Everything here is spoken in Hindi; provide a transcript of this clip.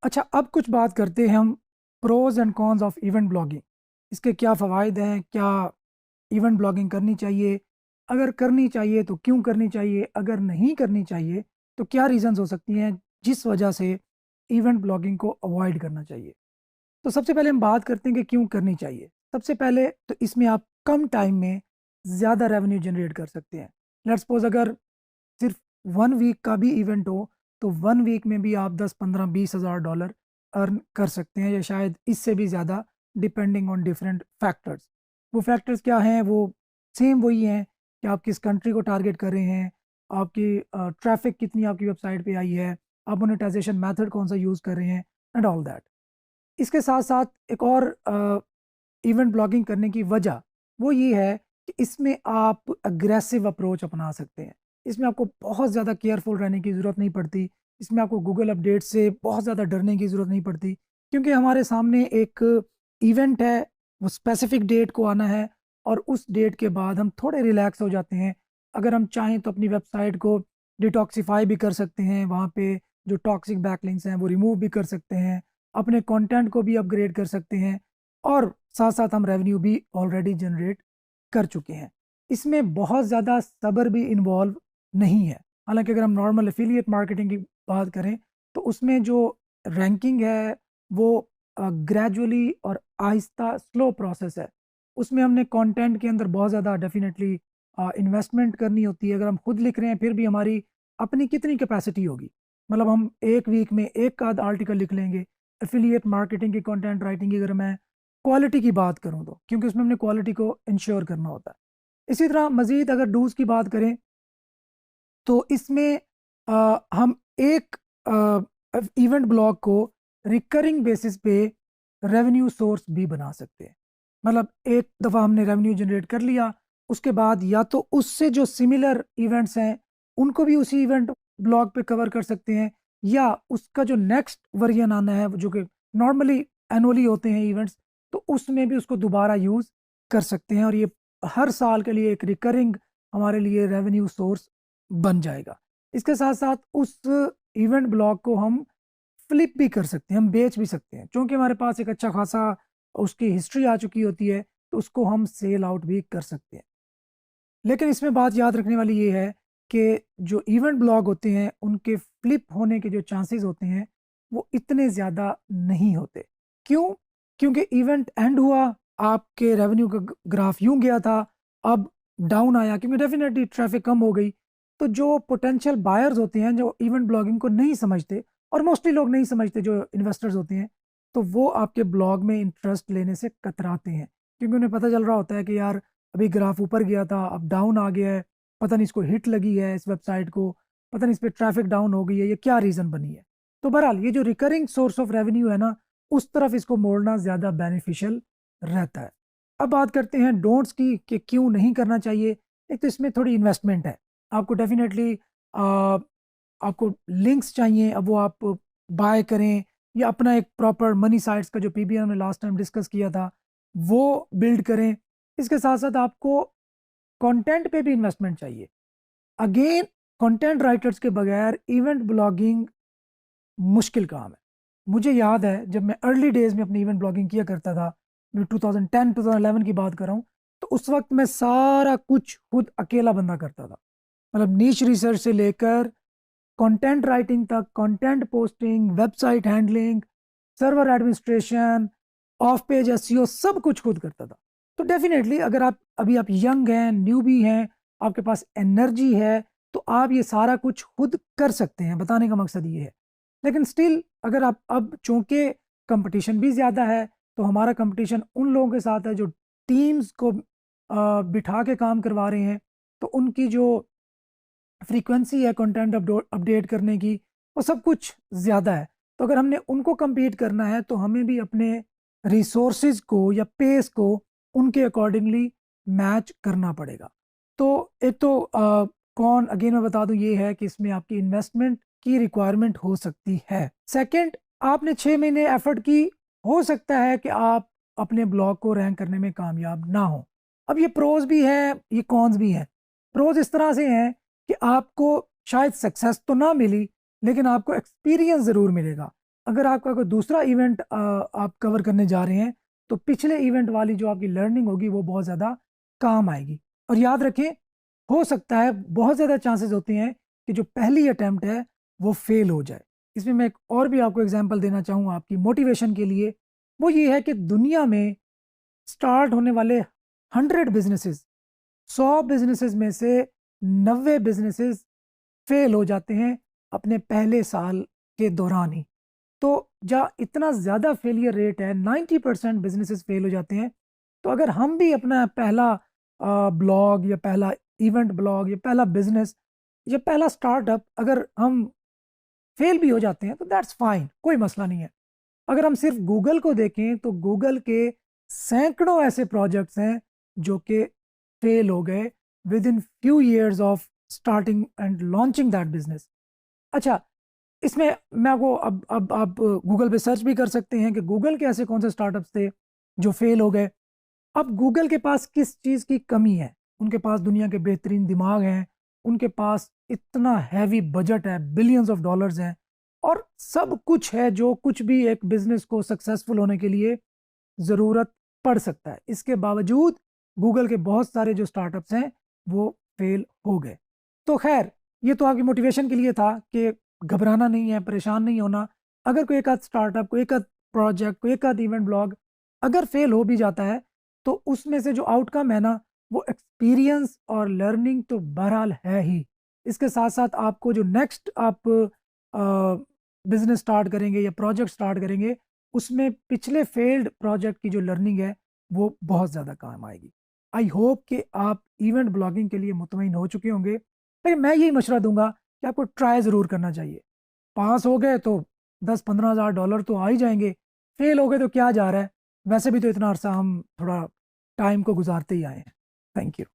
अच्छा, अब कुछ बात करते हैं हम pros and cons of event blogging. इसके क्या फ़वाइद हैं, क्या इवेंट ब्लॉगिंग करनी चाहिए, अगर करनी चाहिए तो क्यों करनी चाहिए, अगर नहीं करनी चाहिए तो क्या रीज़न्स हो सकती हैं जिस वजह से इवेंट ब्लॉगिंग को अवॉइड करना चाहिए। तो सबसे पहले हम बात करते हैं कि क्यों करनी चाहिए। सबसे पहले तो इसमें आप कम टाइम में ज़्यादा रेवेन्यू जनरेट कर सकते हैं। लेट्स सपोज अगर सिर्फ 1 वीक का भी इवेंट हो तो 1 वीक में भी आप 10, 15, 20 हज़ार डॉलर अर्न कर सकते हैं या शायद इससे भी ज़्यादा, डिपेंडिंग ऑन डिफरेंट फैक्टर्स। वो फैक्टर्स क्या हैं? वो सेम वही हैं कि आप किस कंट्री को टारगेट कर रहे हैं, आपकी ट्रैफिक कितनी आपकी वेबसाइट पे आई है, आप मोनेटाइजेशन मेथड कौन सा यूज़ कर रहे हैं एंड ऑल दैट। इसके साथ साथ एक और इवेंट ब्लॉगिंग करने की वजह वो ये है कि इसमें आप अग्रेसिव अप्रोच अपना सकते हैं। इसमें आपको बहुत ज़्यादा केयरफुल रहने की ज़रूरत नहीं पड़ती। इसमें आपको गूगल अपडेट से बहुत ज़्यादा डरने की ज़रूरत नहीं पड़ती, क्योंकि हमारे सामने एक इवेंट है, वो स्पेसिफिक डेट को आना है और उस डेट के बाद हम थोड़े रिलैक्स हो जाते हैं। अगर हम चाहें तो अपनी वेबसाइट को डिटॉक्सिफाई भी कर सकते हैं, वहाँ पे जो टॉक्सिक बैकलिंक्स हैं वो रिमूव भी कर सकते हैं, अपने कंटेंट को भी अपग्रेड कर सकते हैं और साथ साथ हम रेवेन्यू भी ऑलरेडी जनरेट कर चुके हैं। इसमें बहुत ज़्यादा सब्र भी इन्वॉल्व नहीं है। हालाँकि अगर हम नॉर्मल एफिलिएट मार्केटिंग की बात करें तो उसमें जो रैंकिंग है वो ग्रेजुअली और आहिस्ता स्लो प्रोसेस है। उसमें हमने कंटेंट के अंदर बहुत ज़्यादा डेफ़िनेटली इन्वेस्टमेंट करनी होती है। अगर हम खुद लिख रहे हैं फिर भी हमारी अपनी कितनी कैपेसिटी होगी? मतलब हम 1 वीक में 1 आध आर्टिकल लिख लेंगे। एफिलिएट मार्केटिंग की, कंटेंट राइटिंग की अगर मैं क्वालिटी की बात करूँ तो, क्योंकि उसमें हमने क्वालिटी को इंश्योर करना होता है। इसी तरह मज़ीद अगर डूज़ की बात करें तो इसमें हम एक इवेंट ब्लॉग को रिकरिंग बेसिस पे रेवेन्यू सोर्स भी बना सकते हैं। मतलब एक दफ़ा हमने रेवेन्यू जनरेट कर लिया, उसके बाद या तो उससे जो सिमिलर इवेंट्स हैं उनको भी उसी इवेंट ब्लॉग पे कवर कर सकते हैं, या उसका जो नेक्स्ट वर्जन आना है जो कि नॉर्मली एनुअली होते हैं इवेंट्स, तो उसमें भी उसको दोबारा यूज़ कर सकते हैं और ये हर साल के लिए एक रिकरिंग हमारे लिए रेवेन्यू सोर्स बन जाएगा। इसके साथ-साथ उस इवेंट ब्लॉग को हम फ्लिप भी कर सकते हैं, हम बेच भी सकते हैं। चूँकि हमारे पास एक अच्छा खासा उसकी हिस्ट्री आ चुकी होती है, तो उसको हम सेल आउट भी कर सकते हैं। लेकिन इसमें बात याद रखने वाली ये है कि जो इवेंट ब्लॉग होते हैं, उनके फ्लिप होने के जो चांसेस होते हैं, वो इतने ज़्यादा नहीं होते। क्यों? क्योंकि इवेंट एंड हुआ, आपके रेवेन्यू का ग्राफ यूँ गया था, अब डाउन आया क्योंकि डेफ़िनेटली ट्रैफ़िक कम हो गई। तो जो पोटेंशियल बायर्स होते हैं, जो इवेंट ब्लॉगिंग को नहीं समझते और मोस्टली लोग नहीं समझते जो इन्वेस्टर्स होते हैं, तो वो आपके ब्लॉग में इंटरेस्ट लेने से कतराते हैं। क्योंकि उन्हें पता चल रहा होता है कि यार अभी ग्राफ ऊपर गया था, अब डाउन आ गया है, पता नहीं इसको हिट लगी है इस वेबसाइट को, पता नहीं इस पे ट्रैफ़िक डाउन हो गई है, ये क्या रीज़न बनी है। तो बहरहाल ये जो रिकरिंग सोर्स ऑफ रेवेन्यू है ना, उस तरफ इसको मोड़ना ज़्यादा बेनिफिशियल रहता है। अब बात करते हैं डोंट्स की कि क्यों नहीं करना चाहिए। एक तो इसमें थोड़ी इन्वेस्टमेंट है। आपको डेफ़िनेटली आपको लिंक्स चाहिए, अब वो आप बाय करें या अपना एक प्रॉपर मनी साइट्स का जो पीबीएम हमने लास्ट टाइम डिस्कस किया था, वो बिल्ड करें। इसके साथ-साथ आपको कंटेंट पे भी इन्वेस्टमेंट चाहिए। अगेन कंटेंट राइटर्स के बगैर इवेंट ब्लॉगिंग मुश्किल काम है। मुझे याद है जब मैं अर्ली डेज़ में अपनी इवेंट ब्लॉगिंग किया करता था, मैं 2010-2011 की बात कर रहा हूँ, तो उस वक़्त मैं सारा कुछ खुद अकेला बंदा करता था। मतलब नीश रिसर्च से लेकर कंटेंट राइटिंग तक, content posting, website handling, server administration, of page SEO सब कुछ खुद करता था। तो डेफ़िनेटली अगर आप यंग हैं, न्यूबी हैं, आपके पास एनर्जी है, तो आप ये सारा कुछ खुद कर सकते हैं, बताने का मकसद ये है। लेकिन स्टिल अगर आप अब चूँकि कंपटीशन भी ज़्यादा है, तो हमारा कंपटीशन उन लोगों के साथ है जो टीम्स को बिठा के काम करवा रहे हैं, तो उनकी जो फ्रीक्वेंसी है कंटेंट अपडेट करने की, वो सब कुछ ज़्यादा है। तो अगर हमने उनको कम्पीट करना है तो हमें भी अपने रिसोर्सेज़ को या पेस को उनके अकॉर्डिंगली मैच करना पड़ेगा। तो एक तो कौन अगेन मैं बता दूं ये है कि इसमें आपकी इन्वेस्टमेंट की रिक्वायरमेंट हो सकती है। सेकंड, आपने 6 महीने एफर्ट की, हो सकता है कि आप अपने ब्लॉग को रैंक करने में कामयाब ना हो। अब ये प्रोज भी है, ये कॉन्स भी हैं। प्रोज इस तरह से हैं कि आपको शायद सक्सेस तो ना मिली, लेकिन आपको एक्सपीरियंस ज़रूर मिलेगा। अगर आपका कोई दूसरा इवेंट आप कवर करने जा रहे हैं तो पिछले इवेंट वाली जो आपकी लर्निंग होगी वो बहुत ज़्यादा काम आएगी। और याद रखें, हो सकता है, बहुत ज़्यादा चांसेस होते हैं कि जो पहली अटैम्प्ट है वो फेल हो जाए। इसमें मैं एक और भी आपको एग्जांपल देना चाहूँगा आपकी मोटिवेशन के लिए। वो ये है कि दुनिया में स्टार्ट होने वाले 100 बिजनेसेस, 100 बिजनेसेस में से 90 बिजनेसेस फेल हो जाते हैं अपने पहले साल के दौरान ही। तो जहाँ इतना ज़्यादा फेलियर रेट है, 90% बिजनेसेस फेल हो जाते हैं। तो अगर हम भी अपना पहला ब्लॉग या पहला इवेंट ब्लॉग या पहला बिजनेस या पहला स्टार्टअप अगर हम फेल भी हो जाते हैं तो दैट्स फाइन, कोई मसला नहीं है। अगर हम सिर्फ गूगल को देखें तो गूगल के सैकड़ों ऐसे प्रोजेक्ट्स हैं जो कि फेल हो गए with in few years of starting and launching that business. अच्छा, इसमें मैं आपको अब आप गूगल पे सर्च भी कर सकते हैं कि गूगल के ऐसे कौन से स्टार्टअप्स थे जो फेल हो गए। अब गूगल के पास किस चीज़ की कमी है? उनके पास दुनिया के बेहतरीन दिमाग हैं, उनके पास इतना हैवी बजट है, बिलियंस ऑफ डॉलर्स हैं और सब कुछ है जो कुछ भी एक बिजनेस को सक्सेसफुल होने के लिए ज़रूरत पड़ सकता है। इसके बावजूद गूगल के बहुत सारे जो स्टार्टअप्स हैं वो फेल हो गए। तो खैर, ये तो आपकी मोटिवेशन के लिए था कि घबराना नहीं है, परेशान नहीं होना। अगर कोई एक आध स्टार्टअप, कोई एक आध प्रोजेक्ट, कोई एक आध इवेंट ब्लॉग अगर फेल हो भी जाता है तो उसमें से जो आउटकम है ना, वो एक्सपीरियंस और लर्निंग तो बहरहाल है ही। इसके साथ साथ आपको जो नेक्स्ट आप बिजनेस स्टार्ट करेंगे या प्रोजेक्ट स्टार्ट करेंगे, उसमें पिछले फेल्ड प्रोजेक्ट की जो लर्निंग है वो बहुत ज़्यादा काम आएगी। आई होप कि आप इवेंट ब्लॉगिंग के लिए मुतमईन हो चुके होंगे, लेकिन मैं यही मशवरा दूंगा कि आपको ट्राई ज़रूर करना चाहिए। पास हो गए तो 10-15 हज़ार डॉलर तो आ ही जाएंगे, फेल हो गए तो क्या जा रहा है, वैसे भी तो इतना अरसा हम थोड़ा टाइम को गुजारते ही आए हैं। Thank you.